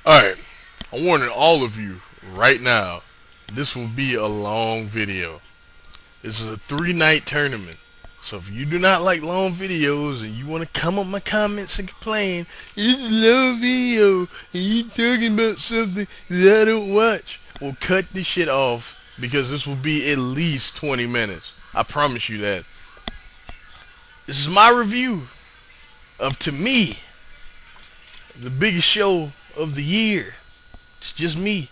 Alright, I'm warning all of you right now, this will be a long video. This is a 3-night tournament. So if you do not like long videos and you want to come up my comments and complain, it's a long video and you talking about something that I don't watch, well, cut this shit off because this will be at least 20 minutes. I promise you that. This is my review of, to me, the biggest show of the year. It's just me,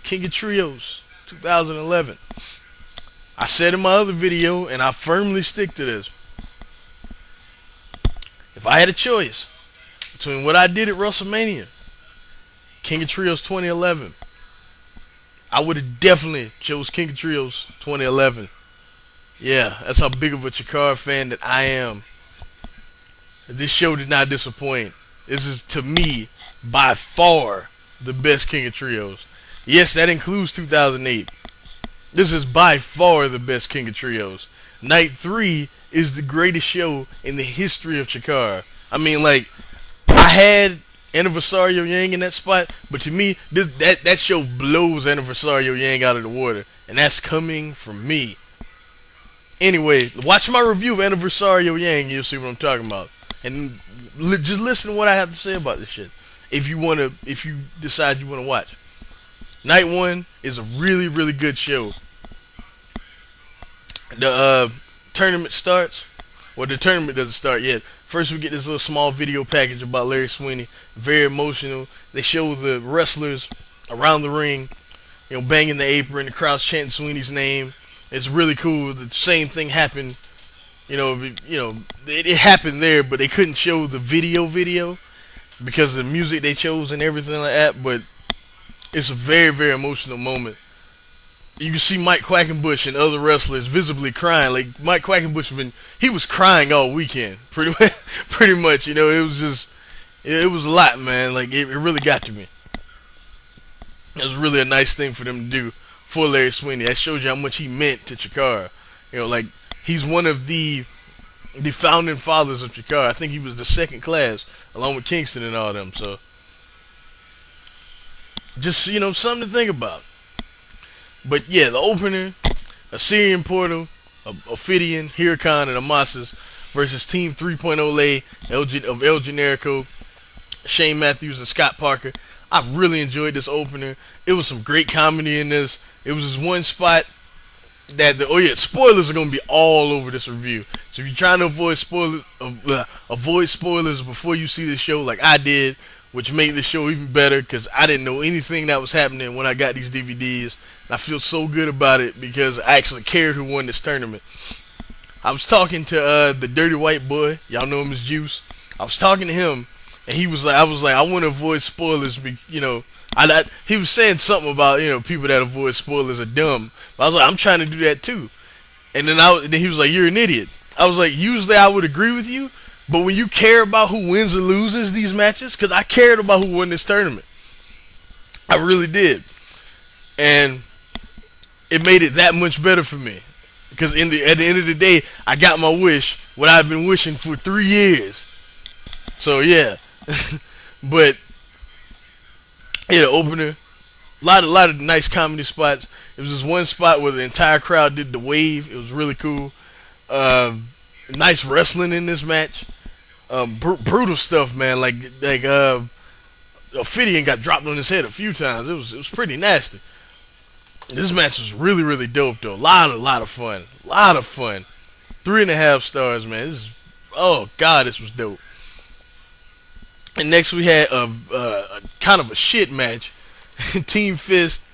King of Trios, 2011. I said in my other video, and I firmly stick to this, if I had a choice between what I did at WrestleMania, King of Trios 2011, I would have definitely chose King of Trios 2011. Yeah, that's how big of a Chikara fan that I am. This show did not disappoint. This is, to me, by far the best King of Trios. Yes, that includes 2008. This is by far the best King of Trios. Night 3 is the greatest show in the history of Chikara. I mean, like, I had Anniversario Yang in that spot, but to me, that show blows Anniversario Yang out of the water. And that's coming from me. Anyway, watch my review of Anniversario Yang, you'll see what I'm talking about. And just listen to what I have to say about this shit. If you decide you wanna watch. Night 1 is a really, really good show. The tournament starts. Well, the tournament doesn't start yet. First, we get this little small video package about Larry Sweeney. Very emotional. They show the wrestlers around the ring, banging the apron. The crowd's chanting Sweeney's name. It's really cool. The same thing happened. It happened there, but they couldn't show the video because of the music they chose and everything like that. But it's a very, very emotional moment. You can see Mike Quackenbush and other wrestlers visibly crying. Like, Mike Quackenbush, he was crying all weekend. Pretty much, it was a lot, man. Like, it really got to me. It was really a nice thing for them to do for Larry Sweeney. That shows you how much he meant to Chikara. He's one of the founding fathers of Chikara. I think he was the second class, along with Kingston and all them. So, just, something to think about. But yeah, the opener, Osirian Portal, Ophidian, Hieracon, and Amasis versus Team 3.0 Lay of El Generico, Shane Matthews, and Scott Parker. I've really enjoyed this opener. It was some great comedy in this. It was this one spot that spoilers are gonna be all over this review. So if you're trying to avoid spoilers before you see the show, like I did, which made the show even better because I didn't know anything that was happening when I got these DVDs. And I feel so good about it because I actually cared who won this tournament. I was talking to the dirty white boy, y'all know him as Juice. I was talking to him, and I was like, I want to avoid spoilers. He was saying something about people that avoid spoilers are dumb. But I was like, I'm trying to do that too. And then he was like, you're an idiot. I was like, usually I would agree with you, but when you care about who wins or loses these matches, because I cared about who won this tournament, I really did, and it made it that much better for me. Because at the end of the day, I got my wish, what I've been wishing for 3 years. So yeah, but yeah, the opener, a lot of nice comedy spots. It was this one spot where the entire crowd did the wave. It was really cool. Nice wrestling in this match. Brutal stuff, man. Like Ophidian got dropped on his head a few times. It was pretty nasty. This match was really, really dope though. Lot of fun. 3.5 stars, man. Oh god, this was dope. And next we had a kind of a shit match. Team F.I.S.T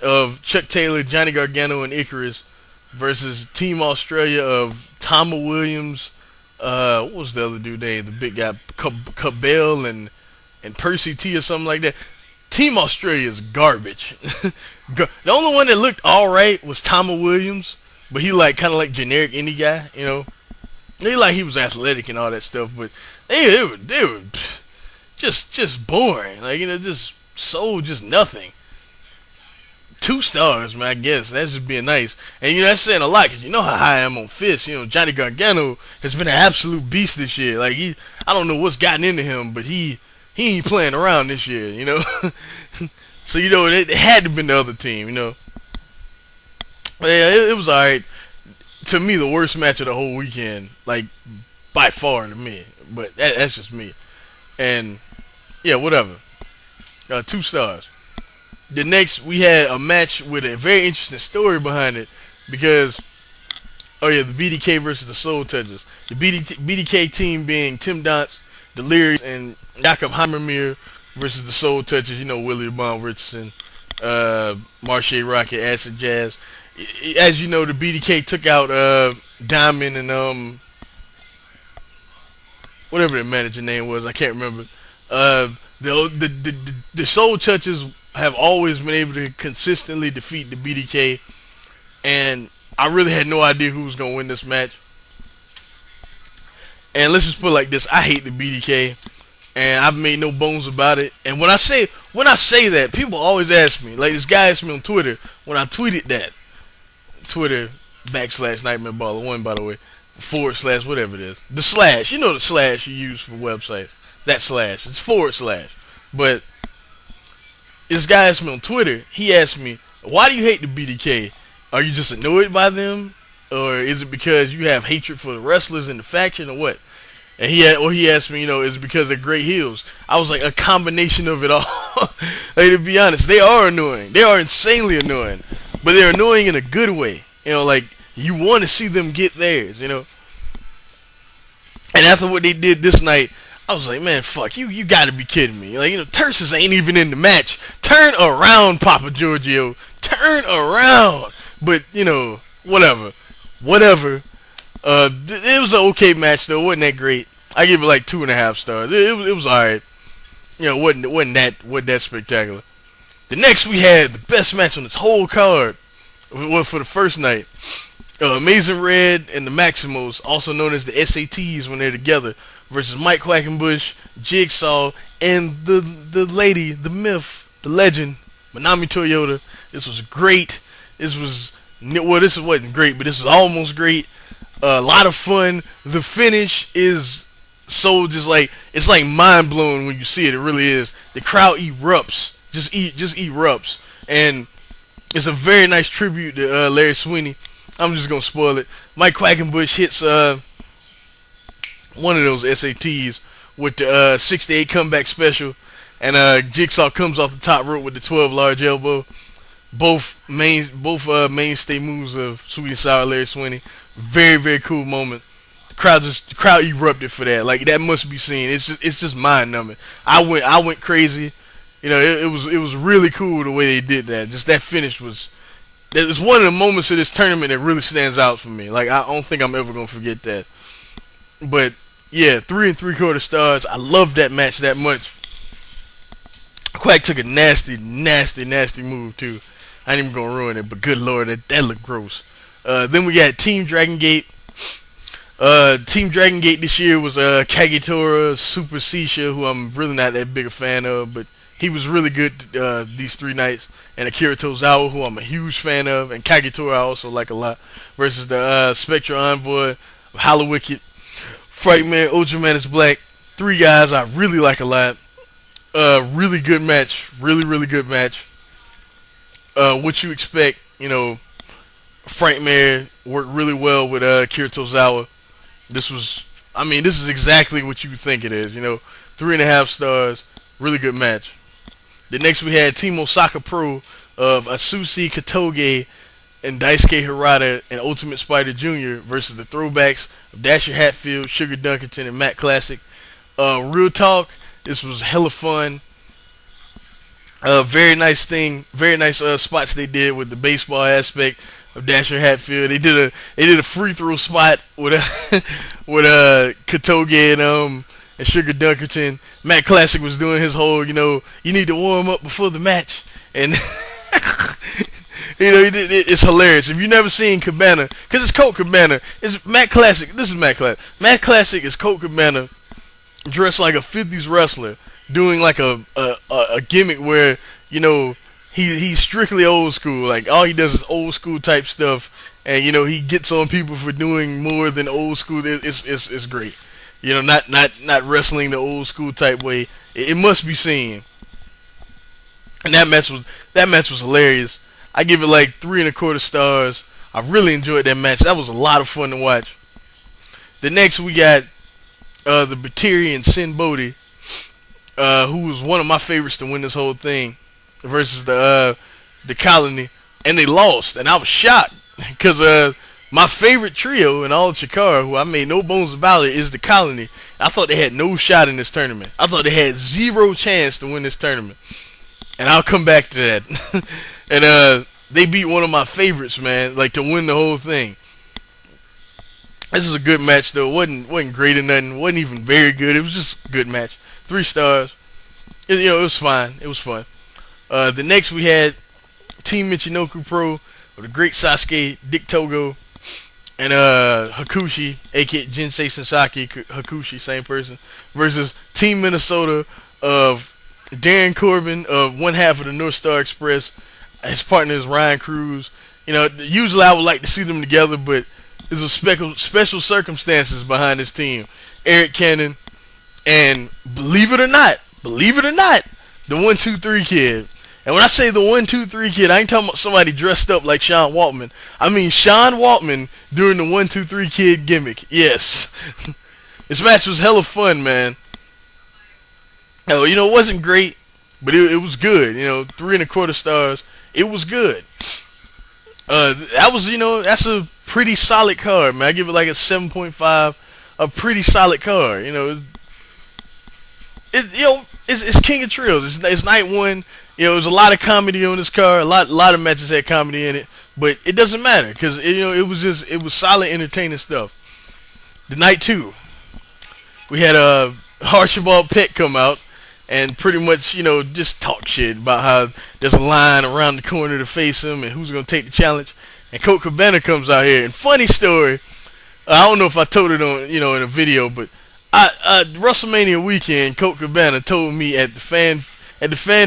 of Chuck Taylor, Johnny Gargano, and Icarus versus Team Australia of Tama Williams. What was the other dude name? The big guy, Kabel and Percy T or something like that. Team Australia is garbage. The only one that looked alright was Tama Williams, but he kind of like generic indie guy, He was athletic and all that stuff, but they were just boring. Just nothing. 2 stars, man, I guess. That's just being nice. And, that's saying a lot, because you know how high I am on F.I.S.T. Johnny Gargano has been an absolute beast this year. I don't know what's gotten into him, but he he ain't playing around this year, you know. So you know it had to have been the other team, you know. But yeah, it was alright. To me, the worst match of the whole weekend, like by far to me. But that's just me. And yeah, whatever. 2 stars. The next, we had a match with a very interesting story behind it because, oh yeah, the BDK versus the Soul Touchers. The BDK team being Tim Donst, Delirious, and Jakob Hammermeier versus the Soul Touchers. You know, Willie, Richardson, Marshe, Rockett, Acid Jazz. As you know, the BDK took out Diamond and whatever their manager name was, I can't remember. The Soul Touchers have always been able to consistently defeat the BDK, and I really had no idea who was gonna win this match. And let's just put it like this: I hate the BDK, and I've made no bones about it. And when I say that, people always ask me. Like this guy asked me on Twitter when I tweeted that. Twitter /NightmareBaller1, by the way, / whatever it is. The slash, you know the slash you use for websites. That slash, it's /. But this guy asked me on Twitter. He asked me, "Why do you hate the BDK? Are you just annoyed by them, or is it because you have hatred for the wrestlers in the faction, or what?" And he asked me, you know, is it because they're great heels? I was like, a combination of it all. Like, to be honest, they are annoying. They are insanely annoying. But they're annoying in a good way. You know, like, you want to see them get theirs, you know. And after what they did this night, I was like, man, fuck, you gotta be kidding me. Like, you know, Touchaz ain't even in the match. Turn around, Papa Giorgio. Turn around. But, you know, whatever. It was an okay match, though. It wasn't that great. I give it like 2.5 stars. It was alright. You know, wasn't that spectacular. The next we had the best match on this whole card. Well, for the first night, Amazing Red and the Maximos, also known as the SATs when they're together, versus Mike Quackenbush, Jigsaw, and the lady, the myth, the legend, Manami Toyota. This was great. This wasn't great, but this was almost great. A lot of fun. The finish is so just like, it's like mind blowing when you see it. It really is. The crowd erupts. Just erupts. And it's a very nice tribute to Larry Sweeney. I'm just gonna spoil it. Mike Quackenbush hits one of those SATs with the 68 comeback special, and Jigsaw comes off the top rope with the 12 large elbow. Both mainstay moves of Sweet and Sour Larry Sweeney. Very, very cool moment. The crowd erupted for that. Like, that must be seen. It's just mind numbing. I went crazy. You know, it was really cool the way they did that. Just that finish was one of the moments of this tournament that really stands out for me. Like, I don't think I'm ever gonna forget that. But yeah, 3 3/4 stars. I love that match that much. Quack took a nasty move too. I ain't even gonna ruin it, but good lord, that looked gross. Then we got Team Dragon Gate. Team Dragon Gate this year was Kagetora, Super Sisha, who I'm really not that big a fan of, but he was really good these 3 nights. And Akira Tozawa, who I'm a huge fan of, and Kagetora I also like a lot, versus the Spectral Envoy, Hollow Wicked, Frightmare, Ultraman is Black. 3 guys I really like a lot. Really good match. Really good match. What you expect, you know, Frightmare worked really well with Akira Tozawa. This is exactly what you think it is, you know. 3.5 stars. Really good match. The next we had Team Osaka Pro of Asushi Katoge and Daisuke Harada and Ultimate Spider Jr. versus the throwbacks of Dasher Hatfield, Sugar Dunkerton, and Matt Classic. Real talk, this was hella fun. Very nice spots they did with the baseball aspect of Dasher Hatfield. They did a free throw spot with Katoge and Sugar Dunkerton. Matt Classic was doing his whole, you know, you need to warm up before the match, and you know, it's hilarious. If you've never seen Cabana, because it's Colt Cabana, it's Matt Classic. This is Matt Classic. Matt Classic is Colt Cabana dressed like a 50s wrestler, doing like a gimmick where, you know, he's strictly old school. Like, all he does is old school type stuff, and you know, he gets on people for doing more than old school. It's great. You know, not wrestling the old school type way. It must be seen. And that match was hilarious. I give it like 3.25 stars. I really enjoyed that match. That was a lot of fun to watch. The next we got the Batterian Sin Bodhi, who was one of my favorites to win this whole thing, versus the Colony, and they lost, and I was shocked because my favorite trio in all of Chikara, who I made no bones about it, is the Colony. I thought they had no shot in this tournament. I thought they had zero chance to win this tournament, and I'll come back to that. And they beat one of my favorites, man, like to win the whole thing. This is a good match though. Wasn't great or nothing. Wasn't even very good. It was just a good match. 3 stars. It was fine. It was fun. The next we had Team Michinoku Pro with the great Sasuke, Dick Togo, and Hakushi, aka Jinsei Sensaki Hakushi, same person, versus Team Minnesota of Darren Corbin of one half of the North Star Express. His partner is Ryan Cruz. Usually I would like to see them together, but there's a special circumstances behind this team. Eric Cannon, and believe it or not, the 1-2-3 kid. And when I say the 1-2-3 kid, I ain't talking about somebody dressed up like Sean Waltman. I mean Sean Waltman during the 1-2-3 kid gimmick. Yes. This match was hella fun, man. It wasn't great, but it was good. 3.25 stars. It was good. That's a pretty solid card, man. I give it like a 7.5. A pretty solid card. It's King of Trios. It's night one. There's a lot of comedy on this card. A lot of matches had comedy in it, but it doesn't matter because it was solid, entertaining stuff. The night two, we had Archibald Peck come out and pretty much just talk shit about how there's a line around the corner to face him and who's gonna take the challenge. And Colt Cabana comes out here. And funny story, I don't know if I told it on in a video, but WrestleMania weekend, Colt Cabana told me at the fan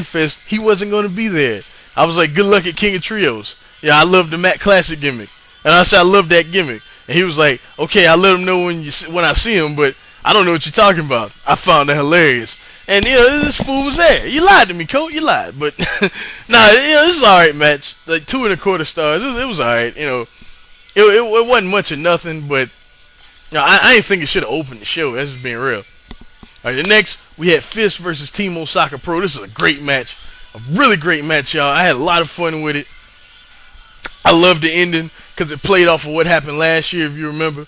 fest he wasn't going to be there. I was like, good luck at King of Trios. Yeah, I love the Matt Classic gimmick, and I said I love that gimmick. And he was like, okay, I'll let him know when I see him, but I don't know what you're talking about. I found that hilarious. And this fool was there. You lied to me, Colt. You lied, but this is all right match. Like 2.25 stars. It was all right. It wasn't much of nothing, but I didn't think it should have opened the show. That's just being real. All right, the next we had F.I.S.T versus Team Osaka Pro. This is a great match, a really great match, y'all. I had a lot of fun with it. I loved the ending because it played off of what happened last year, if you remember.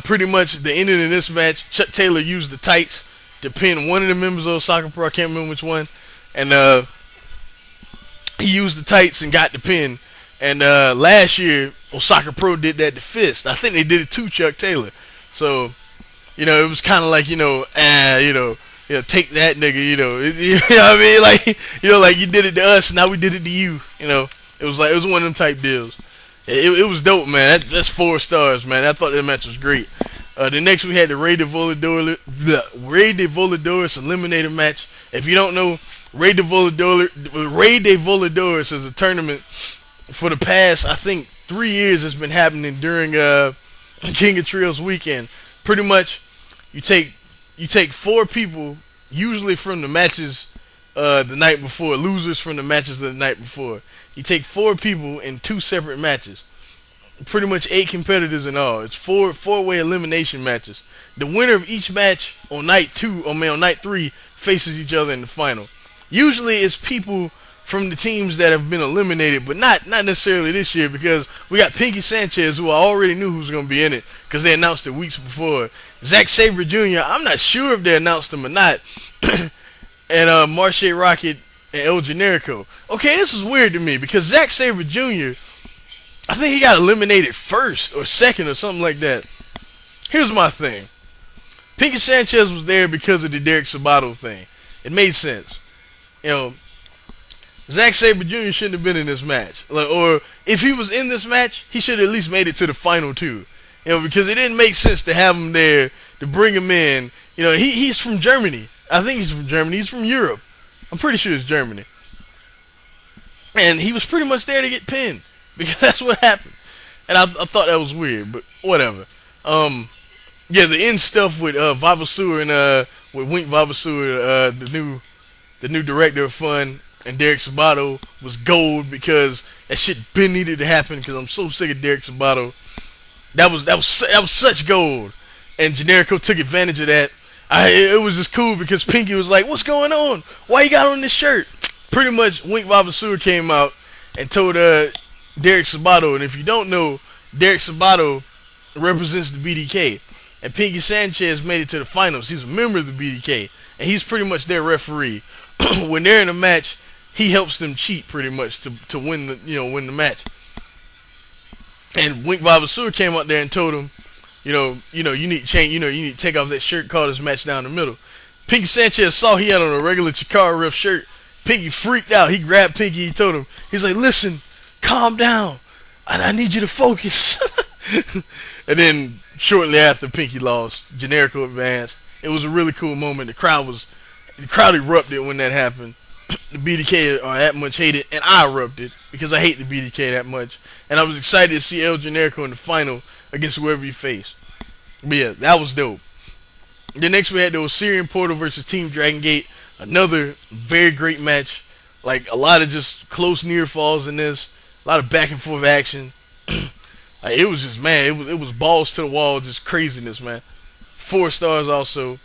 Pretty much the ending in this match, Chuck Taylor used the tights to pin one of the members of Osaka Pro. I can't remember which one. And he used the tights and got the pin. And last year, Osaka Pro did that to F.I.S.T. I think they did it to Chuck Taylor. So, it was kind of like, take that nigga, you know what I mean? Like you did it to us, now we did it to you. It was one of them type deals. It was dope, man. That's 4 stars, man. I thought that match was great. The next we had the Rey de Voladores Eliminator match. If you don't know, Rey de Voladores is a tournament for the past, I think, 3 years. It's been happening during King of Trios weekend. Pretty much, you take 4 people, usually from the matches the night before, losers from the matches of the night before. You take 4 people in 2 separate matches. Pretty much 8 competitors in all. It's 4-way elimination matches. The winner of each match on night 3 faces each other in the final. Usually it's people from the teams that have been eliminated, but not necessarily this year, because we got Pinky Sanchez, who I already knew who was going to be in it because they announced it weeks before. Zack Sabre Jr., I'm not sure if they announced him or not. And Marshe, Rockett, and El Generico. Okay, this is weird to me because Zack Sabre Jr., I think he got eliminated first or second or something like that. Here's my thing. Pinky Sanchez was there because of the Derek Sabato thing. It made sense. Zack Sabre Jr. shouldn't have been in this match. Or if he was in this match, he should have at least made it to the final 2. Because it didn't make sense to have him there, to bring him in. He's from Germany. I think he's from Germany. He's from Europe. I'm pretty sure it's Germany. And he was pretty much there to get pinned. Because that's what happened. And I thought that was weird, but whatever. Yeah, the end stuff with Vavasur and with Wink Vavasur, the new director of fun, and Derek Sabato was gold because that shit been needed to happen because I'm so sick of Derek Sabato. That was such gold, and Generico took advantage of that. It was just cool because Pinky was like, "What's going on? Why you got on this shirt?" Pretty much, Wink Vavasur came out and told Derek Sabato, and if you don't know, Derek Sabato represents the BDK, and Pinky Sanchez made it to the finals. He's a member of the BDK, and he's pretty much their referee. When they're in a match, he helps them cheat pretty much to win the match. And Wink Vavasur came out there and told him, you need to change, you need to take off that shirt, call this match down the middle. Pinky Sanchez saw he had on a regular Chikara ref shirt. Pinky freaked out. He grabbed Pinky. He told him, he's like, "Listen, calm down. I need you to focus." And then shortly after Pinky lost, Generico advanced. It was a really cool moment. The crowd erupted when that happened. The BDK are that much hated, and I erupted because I hate the BDK that much. And I was excited to see El Generico in the final against whoever he faced. But yeah, that was dope. Then next we had the Osirian Portal versus Team Dragon Gate. Another very great match. Like a lot of just close near falls in this. A lot of back and forth action. Like, it was just, man, it was balls to the wall, just craziness, man. 4 stars also.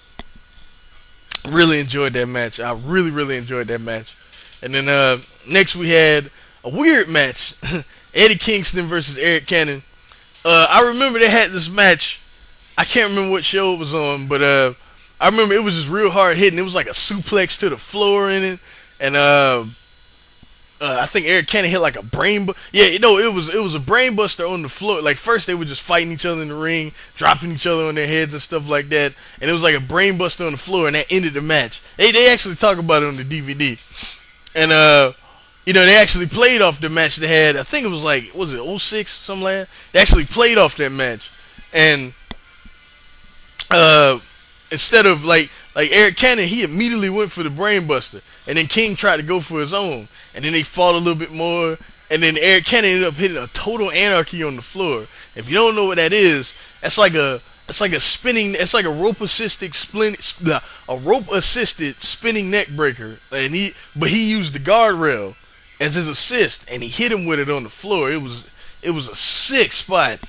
Really enjoyed that match. I really, really enjoyed that match. And then next we had a weird match. Eddie Kingston versus Eric Cannon. I remember they had this match. I can't remember what show it was on, but I remember it was just real hard hitting. It was like a suplex to the floor in it. And I think Eric Cannon hit like a brain it was a brain buster on the floor. Like first they were just fighting each other in the ring, dropping each other on their heads and stuff like that. And it was like a brain buster on the floor, and that ended the match. They actually talk about it on the DVD. And they actually played off the match they had. I think it was like, was it 06, something like that? They actually played off that match. And instead of like Eric Cannon, he immediately went for the brain buster. And then King tried to go for his own. And then they fought a little bit more. And then Eric Cannon ended up hitting a total anarchy on the floor. If you don't know what that is, it's like a rope assisted spinning neck breaker. And he used the guardrail as his assist, and he hit him with it on the floor. It was a sick spot.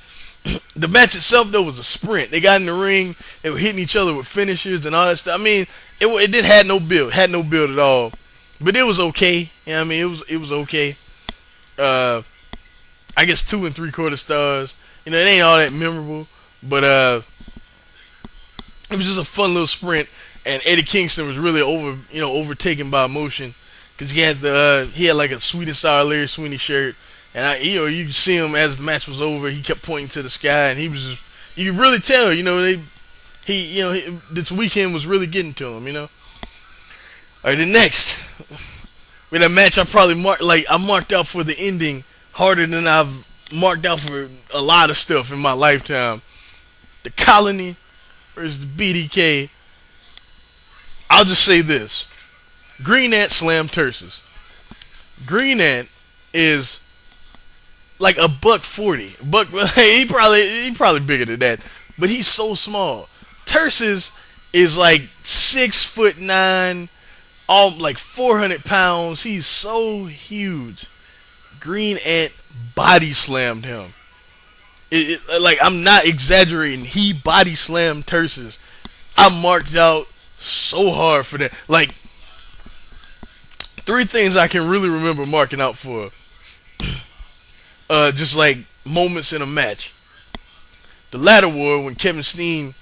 The match itself though was a sprint. They got in the ring, they were hitting each other with finishers and all that stuff. I mean, it had no build at all. But it was okay. Yeah, I mean, it was okay. I guess 2 3/4 stars. It ain't all that memorable, but it was just a fun little sprint. And Eddie Kingston was really overtaken by emotion because he had like a Sweet and Sour Larry Sweeney shirt, and you could see him as the match was over. He kept pointing to the sky, and he was just, you could really tell, this weekend was really getting to him, All right, the next, with a match I marked out for the ending harder than I've marked out for a lot of stuff in my lifetime. The Colony versus the BDK. I'll just say this. Green Ant slammed Touchaz. Green Ant is like a $140. He probably bigger than that, but he's so small. Touchaz is like 6'9", all like 400 pounds. He's so huge. Green Ant body slammed him. Like, I'm not exaggerating. He body slammed Touchaz. I marked out so hard for that. Like, 3 things I can really remember marking out for. Just like moments in a match. The ladder war when Kevin Steen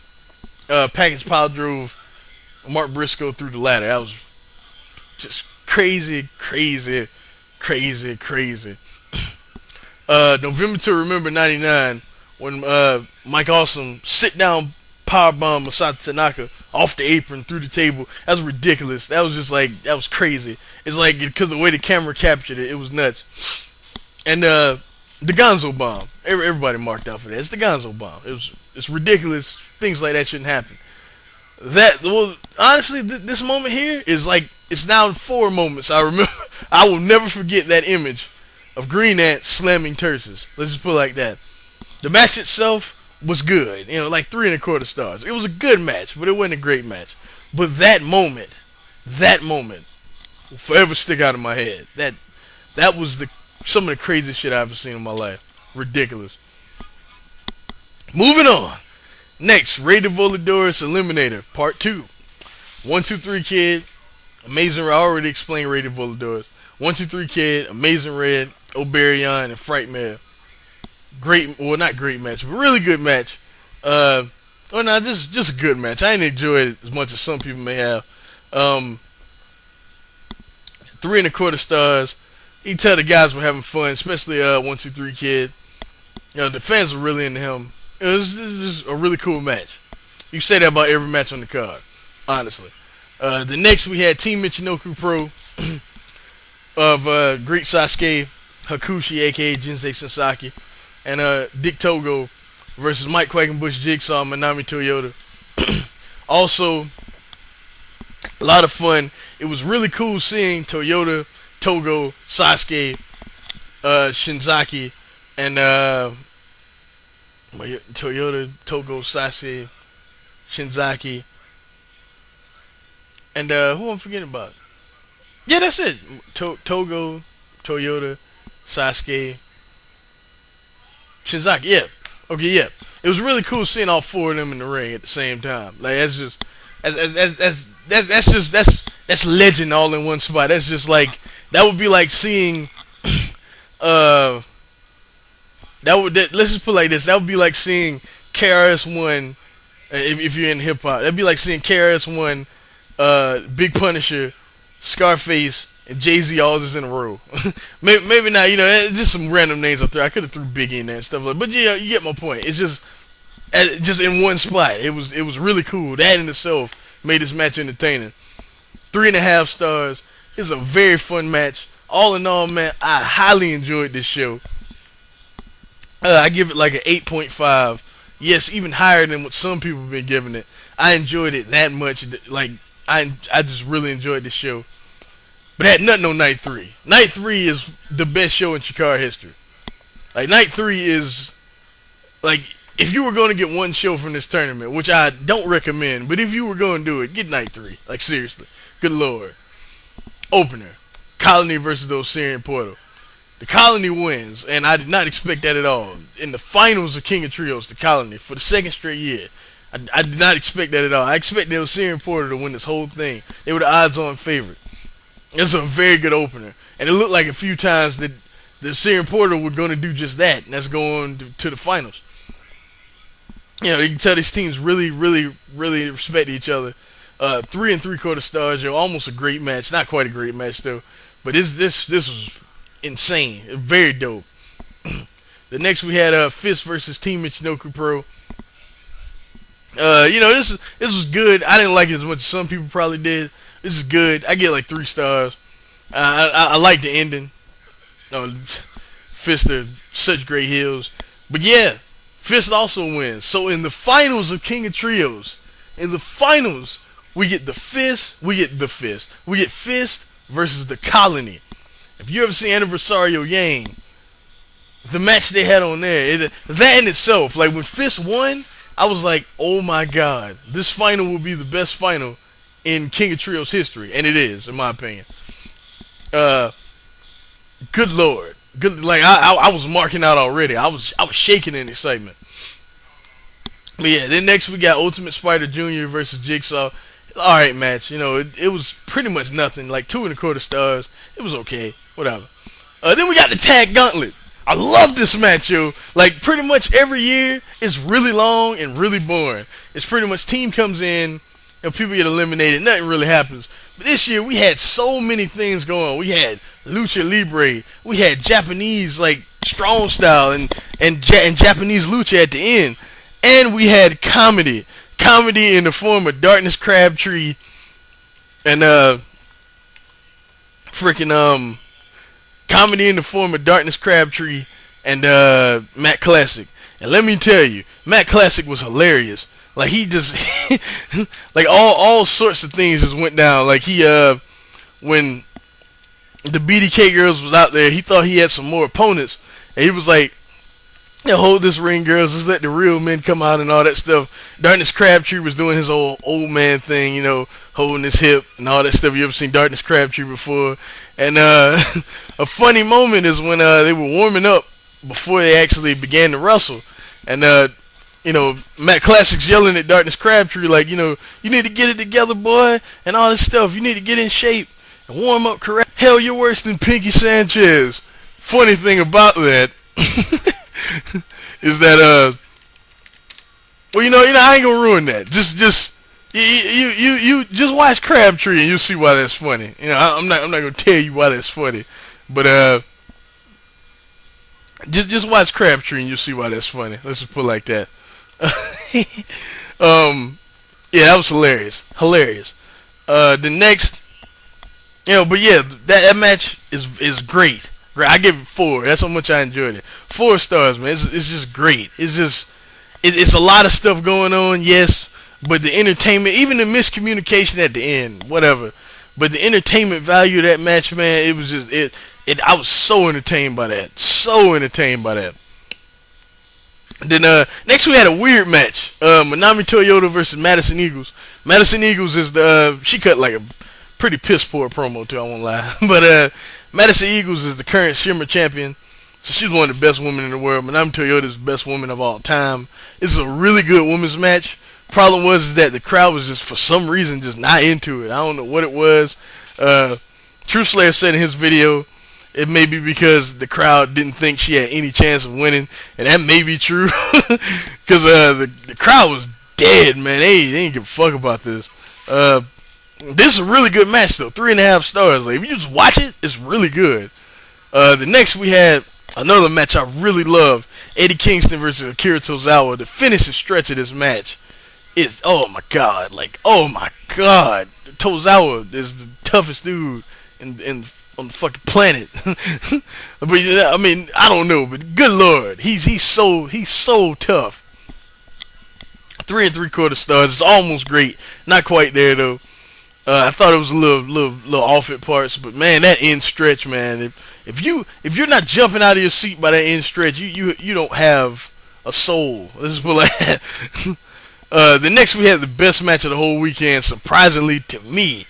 package pile drove Mark Briscoe through the ladder. That was just crazy. November to Remember 99 when Mike Awesome sit down powerbomb Masato Tanaka off the apron through the table. That was ridiculous. That was just like, that was crazy. It's like, because the way the camera captured it, it was nuts. And the Gonzo bomb. Everybody marked out for that. It's the Gonzo bomb. It's ridiculous. Things like that shouldn't happen. Honestly, this moment here is like, it's now 4 moments I remember. I will never forget that image of Green Ant slamming Touchaz. Let's just put it like that. The match itself, was good. You know, like 3.25 stars. It was a good match, but it wasn't a great match. But that moment will forever stick out in my head. That was some of the craziest shit I've ever seen in my life. Ridiculous. Moving on. Next, Rey de Voladores Eliminator, Part 2. 1, 2, 3 Kid, Amazing Red. I already explained Rey de Voladores. 1, 2, 3 Kid, Amazing Red, Oberion, and Frightmare. Great, well, not great match, but really good match. Just a good match. I didn't enjoy it as much as some people may have. 3.25 stars. You can tell the guys were having fun, especially 1, 2, 3 Kid. You know, the fans were really into him. It was just a really cool match. You say that about every match on the card, honestly. The next we had Team Michinoku Pro of Great Sasuke, Hakushi, aka Jinsei Sasaki, and Dick Togo versus Mike Quackenbush, Jigsaw, Manami Toyota. Also, a lot of fun. It was really cool seeing Toyota, Togo, Sasuke, Shinzaki, and Toyota, Togo, Sasuke, Shinzaki, and who I'm forgetting about? Yeah, that's it. Togo, Toyota, Sasuke, Shinzaki. Yeah. Okay. Yeah. It was really cool seeing all 4 of them in the ring at the same time. Like that's legend all in one spot. That's just like that would be like seeing let's just put it like this. That would be like seeing KRS-One if you're in hip hop. That'd be like seeing KRS-One, Big Punisher, Scarface, and Jay-Z all just in a row. maybe not. You know, just some random names up there. I could have threw Biggie in there and stuff like that. But yeah, you get my point. It's just in one spot. It was really cool. That in itself made this match entertaining. 3.5 stars. It's a very fun match. All in all, man, I highly enjoyed this show. I give it like an 8.5. Yes, even higher than what some people have been giving it. I enjoyed it that much. Like I just really enjoyed the show. But it had nothing on night 3. Night 3 is the best show in Chikara history. Like night 3 is like if you were going to get one show from this tournament, which I don't recommend, but if you were going to do it, get night 3. Like seriously, good lord. Opener, Colony versus the Osirian Portal. The Colony wins, and I did not expect that at all. In the finals of King of Trios, the Colony, for the 2nd straight year, I did not expect that at all. I expected the Osirian Portal to win this whole thing. They were the odds-on favorite. It was a very good opener, and it looked like a few times that the Osirian Portal were going to do just that, and that's going to the finals. You know, you can tell these teams really, really, really respect each other. 3.75 stars, almost a great match. Not quite a great match though, but this was insane. Very dope. The next we had F.I.S.T versus Team Michinoku Pro. You know, this was good. I didn't like it as much as some people probably did. This is good. I get like 3 stars. I like the ending. F.I.S.T are such great heels. But yeah, F.I.S.T also wins. So in the finals of King of Trios, we get F.I.S.T versus the Colony. If you ever see Anniversario Yang, the match they had on there, that in itself, like when F.I.S.T won, I was like, oh my god, this final will be the best final in King of Trios history, and it is, in my opinion. Good lord, good. Like I was marking out already. I was shaking in excitement. But yeah, then next we got Ultimate Spider Jr. versus Jigsaw. Alright match, you know, it was pretty much nothing, like 2.25 stars. It was okay, whatever. Then we got the Tag Gauntlet. I love this match, yo. Like, pretty much every year, it's really long and really boring. It's pretty much team comes in, and people get eliminated, nothing really happens. But this year, we had so many things going on. We had Lucha Libre, we had Japanese, like, strong style, and Japanese Lucha at the end. And we had comedy. Comedy in the form of Darkness Crabtree and comedy in the form of Darkness Crabtree and Matt Classic. And let me tell you, Matt Classic was hilarious. Like he just like all sorts of things just went down. Like he when the BDK girls was out there, he thought he had some more opponents, and he was like hold this ring, girls. Let's let the real men come out and all that stuff. Darkness Crabtree was doing his old man thing, you know, holding his hip and all that stuff. You ever seen Darkness Crabtree before? And a funny moment is when they were warming up before they actually began to wrestle. And you know, Matt Classic's yelling at Darkness Crabtree like, you know, you need to get it together, boy, and all this stuff. You need to get in shape and warm up correct. Hell, you're worse than Pinky Sanchez. Funny thing about that is that well, you know, I ain't gonna ruin that. Just you just watch Crabtree and you'll see why that's funny. You know, I'm not gonna tell you why that's funny, but just watch Crabtree and you'll see why that's funny. Let's just put it like that. Yeah, that was hilarious. The next, you know, but yeah, that match is great. I give it 4. That's how much I enjoyed it. 4 stars, man. It's just great. It's a lot of stuff going on, yes, but the entertainment, even the miscommunication at the end, whatever. But the entertainment value of that match, man, it was just I was so entertained by that. Then next we had a weird match. Manami Toyota versus Madison Eagles. Madison Eagles is she cut like a pretty piss poor promo too, I won't lie. But Madison Eagles is the current Shimmer champion. So she's one of the best women in the world. Manami Toyota is the best woman of all time. This is a really good women's match. Problem was that the crowd was just, for some reason, just not into it. I don't know what it was. True Slayer said in his video, it may be because the crowd didn't think she had any chance of winning. And that may be true. Because the crowd was dead, man. They didn't give a fuck about this. This is a really good match, though. 3.5 stars. Like, if you just watch it, it's really good. The next we had another match I really loved. Eddie Kingston versus Akira Tozawa. The finishing stretch of this match is, oh my god. Like, oh my god. Tozawa is the toughest dude on the fucking planet. But yeah, I mean, I don't know, but good lord. He's so tough. 3 3/4 stars. It's almost great. Not quite there, though. I thought it was a little off at parts, but man, that end stretch, man. If you're not jumping out of your seat by that end stretch, you don't have a soul. Let's just put it like that. The next we had the best match of the whole weekend, surprisingly to me,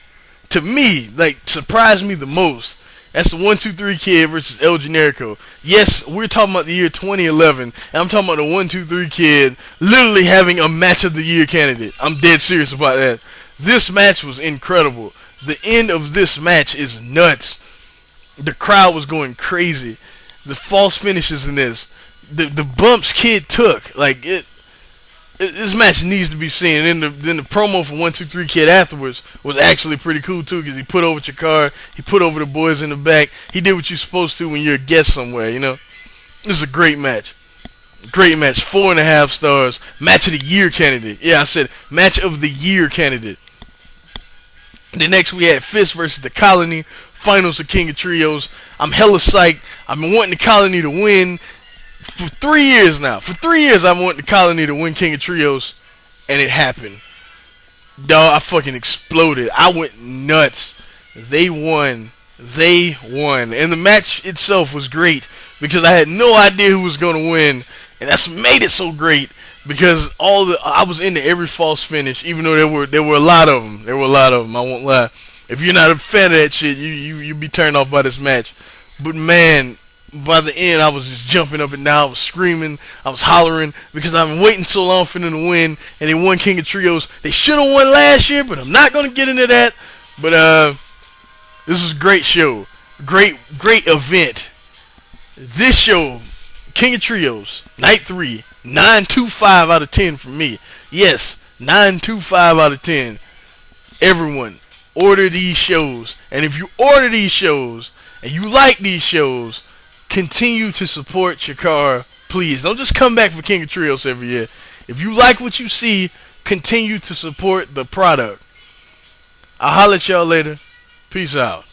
like surprised me the most. That's the 1-2-3 Kid versus El Generico. Yes, we're talking about the year 2011, and I'm talking about the 1-2-3 Kid literally having a match of the year candidate. I'm dead serious about that. This match was incredible. The end of this match is nuts. The crowd was going crazy. The false finishes in this, the bumps Kid took, like this match needs to be seen. And then the promo for 1-2-3 Kid afterwards was actually pretty cool too, because he put over Chikara, he put over the boys in the back. He did what you're supposed to when you're a guest somewhere, you know. This is a great match. Great match. 4.5 stars. Match of the year candidate. Yeah, I said match of the year candidate. The next we had F.I.S.T versus the Colony. Finals of King of Trios. I'm hella psyched. I've been wanting the Colony to win for 3 years now. For 3 years I've been wanting the Colony to win King of Trios. And it happened. Dog, I fucking exploded. I went nuts. They won. And the match itself was great, because I had no idea who was going to win. And that's made it so great, because I was into every false finish, even though there were a lot of them. I won't lie. If you're not a fan of that shit, you be turned off by this match. But man, by the end, I was just jumping up and down. I was screaming. I was hollering, because I've been waiting so long for them to win, and they won King of Trios. They should have won last year, but I'm not going to get into that. But this is a great show. Great event. This show, King of Trios, Night 3, 9.25 out of 10 from me. Yes, 9.25 out of 10. Everyone, order these shows. And if you order these shows and you like these shows, continue to support Chikara. Please, don't just come back for King of Trios every year. If you like what you see, continue to support the product. I'll holler at y'all later. Peace out.